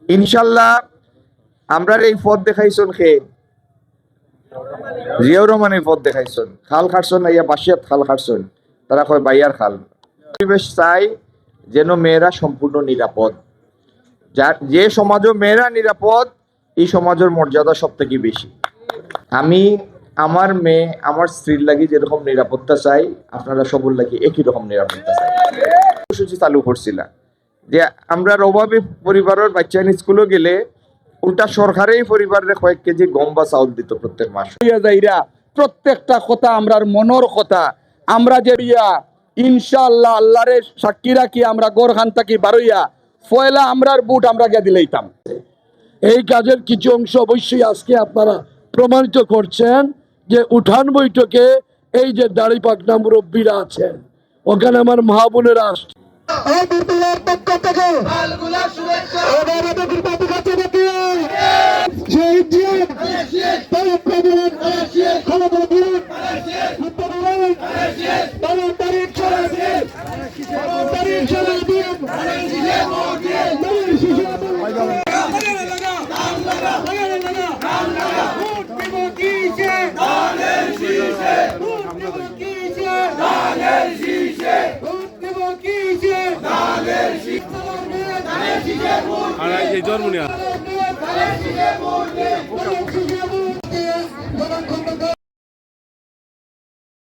ইনশাল্লাহ আমরা এই পথ দেখাইছন খে জিয়াউর রহমানের পথ দেখাইছন, খাল খাটছন না ইয়া বাসিয়াত খাল খাটছন, তারা কয় বাইয়ার খাল। পরিবেশ চাই যেন মেয়েরা সম্পূর্ণ নিরাপদ। যে সমাজও মেয়েরা নিরাপদ, এই সমাজের মর্যাদা সব থেকে বেশি। আমি আমার মেয়ে আমার স্ত্রীর লাগি যেরকম নিরাপত্তা চাই, আপনারা সবর লাগি একই রকম নিরাপত্তা চাই। কর্মসূচি চালু করছিলাম যে আমরা অভাবী পরিবারের বাচ্চা স্কুলে গেলে উল্টা সরকারেই পরিবারের কয়েক কেজি গম বা চাউল দিত প্রত্যেক মাস। প্রত্যেকটা কথা আমরার মনের কথা, আমরা যে ইনশাআল্লাহ আল্লাহরে সাক্ষী রাখি আমরা গোরখান থাকি বারইয়া ফয়লা আমরার বুট আমরা গিয়ে দিলেইতাম। এই কাজের কিছু অংশ অবশ্যই আজকে আপনারা প্রমাণিত করছেন যে উঠান বৈঠকে এই যে দাড়ি পাকনা মুরব্বীরা আছেন, ওখানে আমার মা বোনেরা আসছে। জন্ম